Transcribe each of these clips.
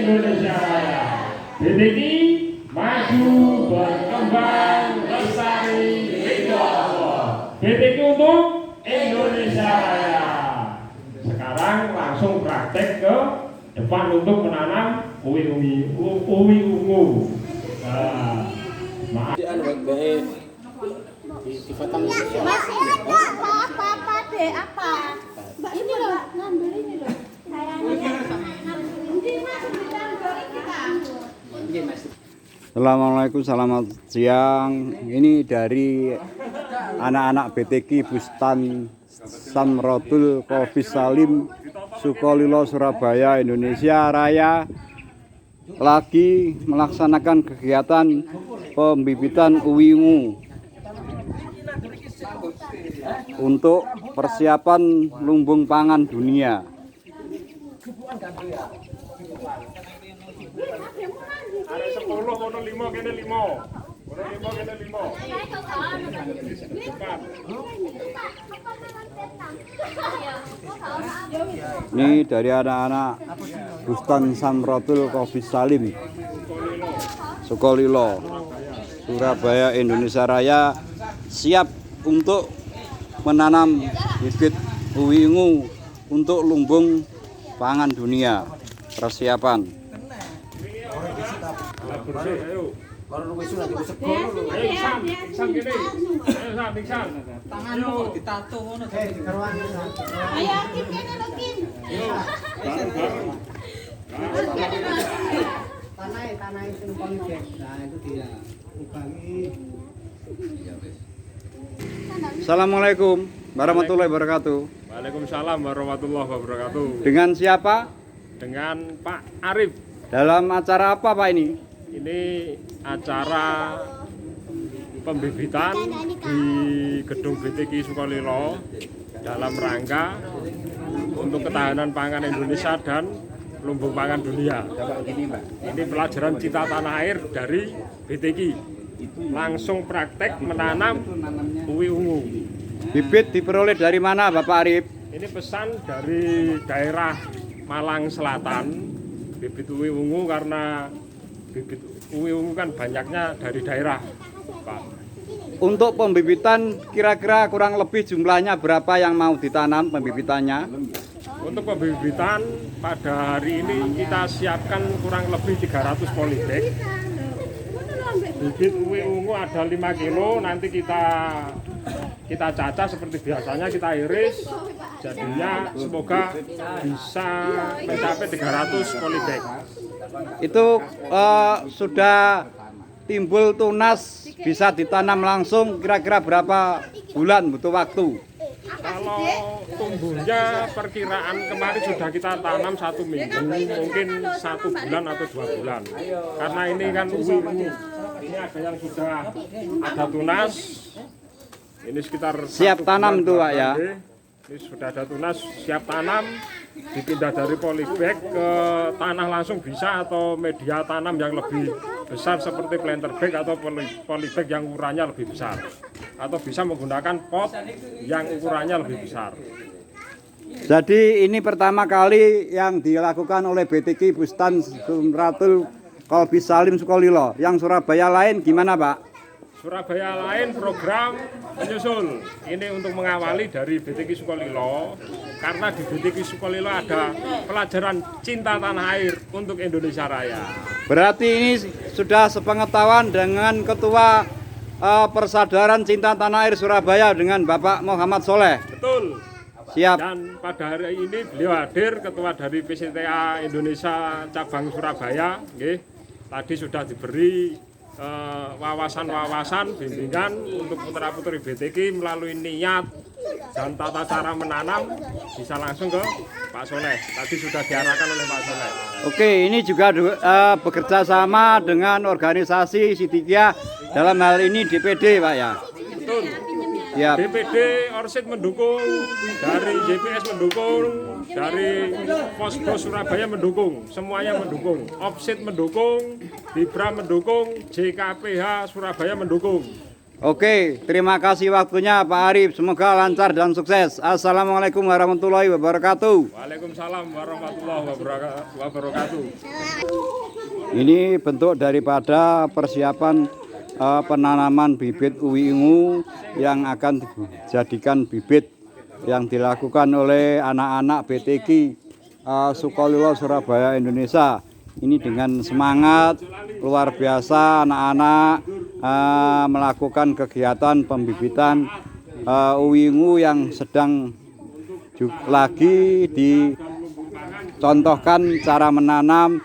Indonesia Raya. BTK maju, berkembang, lestari, ridho Allah. BTK untuk Indonesia Raya. Sekarang langsung praktek ke depan untuk menanam uwi ungu. Maaf. Mas ini apa deh apa? Ini loh, ngambil ini loh. Assalamualaikum, selamat siang. Ini dari anak-anak BTK Bustan Samrotul Qofis Salim Sukolilo Surabaya Indonesia Raya lagi melaksanakan kegiatan pembibitan uwi ungu untuk persiapan lumbung pangan dunia. Ada 10, kono 5, kene 5. Kono 5, kene 5. Ini dari anak-anak Bustan Samrotul Qofis Salim Sukolilo Surabaya Indonesia Raya siap untuk menanam bibit uwi ungu untuk lumbung pangan dunia. Persiapan. Ayo. Tanganmu kok ditato ngono. Ayo kene lho Kin. Tanah itu polybag. Nah, itu dia. Ubangi. Assalamualaikum warahmatullahi wabarakatuh. Waalaikumsalam warahmatullahi wabarakatuh. Dengan siapa? Dengan Pak Arif. Dalam acara apa Pak ini? Ini acara pembibitan di gedung BTK Sukolilo dalam rangka untuk ketahanan pangan Indonesia dan lumbung pangan dunia. Ini pelajaran cinta tanah air dari BTK. Langsung praktek menanam uwi ungu. Bibit diperoleh dari mana Bapak Arif? Ini pesan dari daerah Malang Selatan. Bibit uwi ungu karena bibit uwi ungu kan banyaknya dari daerah, Pak. Untuk pembibitan kira-kira kurang lebih jumlahnya berapa yang mau ditanam pembibitannya? Untuk pembibitan pada hari ini kita siapkan kurang lebih 300 polybag. Bibit uwi ungu ada 5 kilo, nanti kita cacah seperti biasanya, kita iris, jadinya semoga bisa mencapai 300 polybag. Itu sudah timbul tunas, bisa ditanam langsung kira-kira berapa bulan butuh waktu? Kalau tumbuhnya perkiraan kemarin sudah kita tanam 1 minggu, mungkin 1 bulan atau 2 bulan. Karena ini kan uwi ungu, ini ada yang sudah ada tunas. Ini sekitar Siap 1 tanam bulan, tuh Pak ya? Ini sudah ada tunas, siap tanam. Dipindah dari polybag ke tanah langsung bisa, atau media tanam yang lebih besar seperti planter bag atau polybag yang ukurannya lebih besar, atau bisa menggunakan pot yang ukurannya lebih besar. Jadi ini pertama kali yang dilakukan oleh BTK Bustan Samrotul Qofis Salim Sukolilo. Yang Surabaya lain gimana Pak? Surabaya lain program menyusul. Ini untuk mengawali dari BTK Sukolilo, karena di BTK Sukolilo ada pelajaran cinta tanah air untuk Indonesia Raya. Berarti ini sudah sepengetahuan dengan Ketua Persadaran Cinta Tanah Air Surabaya dengan Bapak Muhammad Soleh. Betul. Siap. Dan pada hari ini beliau hadir, ketua dari PCTA Indonesia cabang Surabaya. Tadi sudah diberi wawasan-wawasan bimbingan untuk putra-putri BTK melalui niat dan tata cara menanam, bisa langsung ke Pak Soleh. Tadi sudah diarahkan oleh Pak Soleh. Oke, ini juga bekerja sama dengan organisasi Sidikiyah, dalam hal ini DPD Pak ya. Betul. Siap. DPD Orsid mendukung, dari JPS mendukung, dari Posko Surabaya mendukung, semuanya mendukung. Opsid mendukung, Bibra mendukung, JKPH Surabaya mendukung. Oke, terima kasih waktunya Pak Arif. Semoga lancar dan sukses. Assalamualaikum warahmatullahi wabarakatuh. Waalaikumsalam warahmatullahi wabarakatuh. Ini bentuk daripada persiapan penanaman bibit uwi ungu yang akan dijadikan bibit yang dilakukan oleh anak-anak BTK Sukolilo Surabaya Indonesia. Ini dengan semangat luar biasa anak-anak melakukan kegiatan pembibitan uwi ungu yang sedang lagi dicontohkan cara menanam.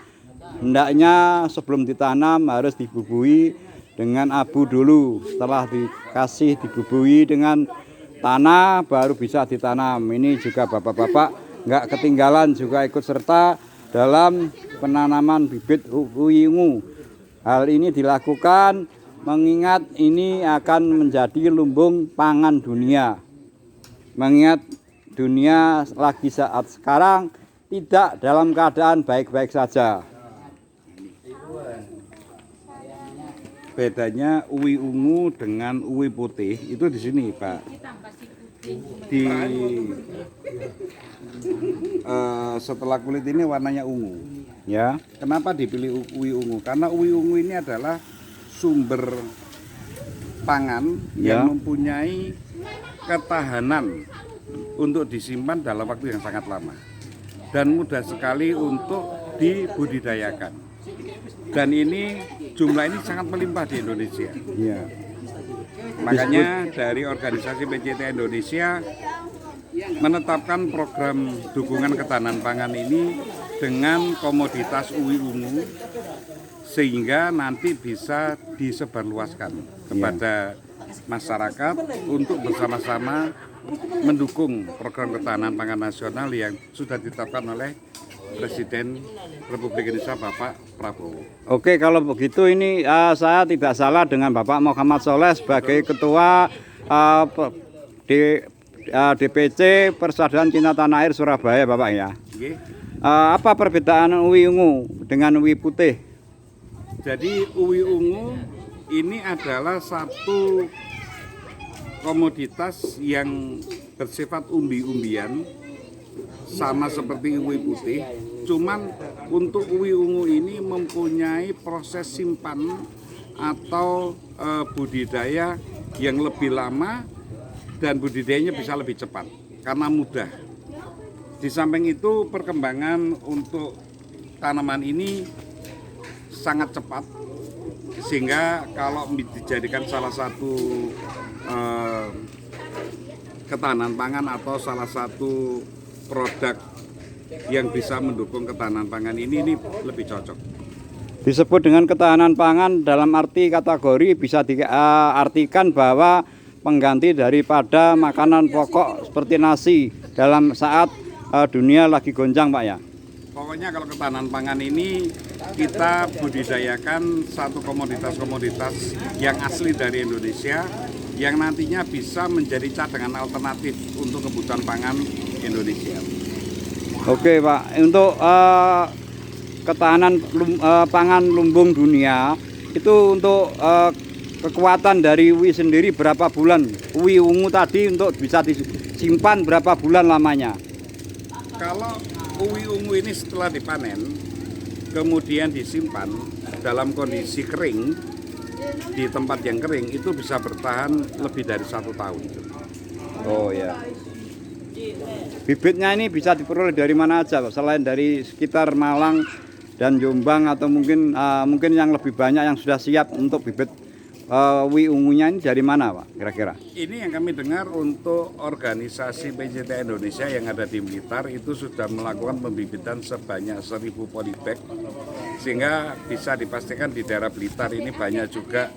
Hendaknya sebelum ditanam harus dibubui dengan abu dulu. Setelah dibubui dengan tanah baru bisa ditanam. Ini juga bapak-bapak nggak ketinggalan juga ikut serta dalam penanaman bibit uwi ungu. Hal ini dilakukan mengingat ini akan menjadi lumbung pangan dunia. Mengingat dunia lagi saat sekarang tidak dalam keadaan baik-baik saja. Bedanya uwi ungu dengan uwi putih itu di sini, Pak. Setelah kulit ini warnanya ungu, ya. Kenapa dipilih uwi ungu? Karena uwi ungu ini adalah sumber pangan yang mempunyai ketahanan untuk disimpan dalam waktu yang sangat lama dan mudah sekali untuk dibudidayakan. Dan ini jumlah ini sangat melimpah di Indonesia. Ya. Makanya dari organisasi PCT Indonesia menetapkan program dukungan ketahanan pangan ini dengan komoditas uwi ungu sehingga nanti bisa disebarluaskan kepada masyarakat untuk bersama-sama mendukung program ketahanan pangan nasional yang sudah ditetapkan oleh Presiden Republik Indonesia Bapak Prabowo. Oke, kalau begitu ini saya tidak salah dengan Bapak Muhammad Soleh sebagai Ketua DPC Persaudaraan Cinta Tanah Air Surabaya, Bapak ya. Apa perbedaan uwi ungu dengan uwi putih? Jadi uwi ungu ini adalah satu komoditas yang bersifat umbi-umbian sama seperti uwi putih, cuman untuk uwi ungu ini mempunyai proses simpan atau budidaya yang lebih lama dan budidayanya bisa lebih cepat karena mudah. Di samping itu perkembangan untuk tanaman ini sangat cepat sehingga kalau dijadikan salah satu ketahanan pangan atau salah satu produk yang bisa mendukung ketahanan pangan ini lebih cocok. Disebut dengan ketahanan pangan dalam arti kategori bisa diartikan bahwa pengganti daripada makanan pokok seperti nasi dalam saat dunia lagi gonjang, Pak ya. Pokoknya kalau ketahanan pangan ini kita budidayakan satu komoditas-komoditas yang asli dari Indonesia yang nantinya bisa menjadi cadangan alternatif untuk kebutuhan pangan Indonesia. Oke Pak, untuk ketahanan pangan lumbung dunia itu untuk kekuatan dari uwi sendiri berapa bulan? Uwi ungu tadi untuk bisa disimpan berapa bulan lamanya? Kalau uwi ungu ini setelah dipanen kemudian disimpan dalam kondisi kering di tempat yang kering itu bisa bertahan lebih dari 1 tahun. Oh ya. Bibitnya ini bisa diperoleh dari mana aja, Pak? Selain dari sekitar Malang dan Jombang atau mungkin yang lebih banyak yang sudah siap untuk bibit uwi ungunya ini dari mana, Pak? Kira-kira? Ini yang kami dengar untuk organisasi PCT Indonesia yang ada di Blitar itu sudah melakukan pembibitan sebanyak 1000 polybag sehingga bisa dipastikan di daerah Blitar ini banyak juga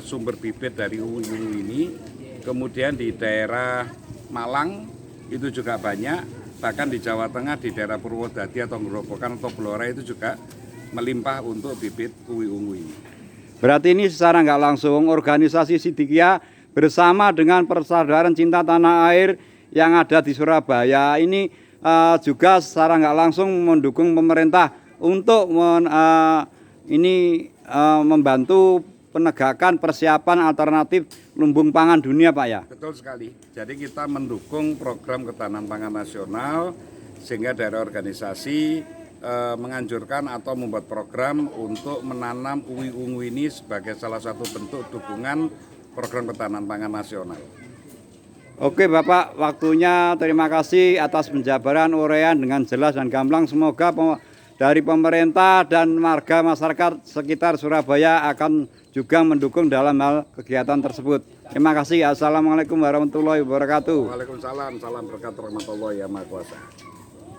sumber bibit dari uwi ungu ini. Kemudian di daerah Malang itu juga banyak, bahkan di Jawa Tengah di daerah Purwodadi atau Grobogan atau Blora itu juga melimpah untuk bibit uwi ungu ini. Berarti ini secara nggak langsung organisasi Sidikiyah bersama dengan Persaudaraan Cinta Tanah Air yang ada di Surabaya ini juga secara nggak langsung mendukung pemerintah untuk membantu penegakan persiapan alternatif lumbung pangan dunia, Pak ya? Betul sekali. Jadi kita mendukung program ketahanan pangan nasional sehingga dari organisasi menganjurkan atau membuat program untuk menanam uwi ungu ini sebagai salah satu bentuk dukungan program ketahanan pangan nasional. Oke Bapak, waktunya terima kasih atas penjabaran uraian dengan jelas dan gamblang. Semoga dari pemerintah dan warga masyarakat sekitar Surabaya akan juga mendukung dalam hal kegiatan tersebut. Terima kasih. Assalamualaikum warahmatullahi wabarakatuh. Waalaikumsalam, salam berkat rahmatullahi wabarakatuh.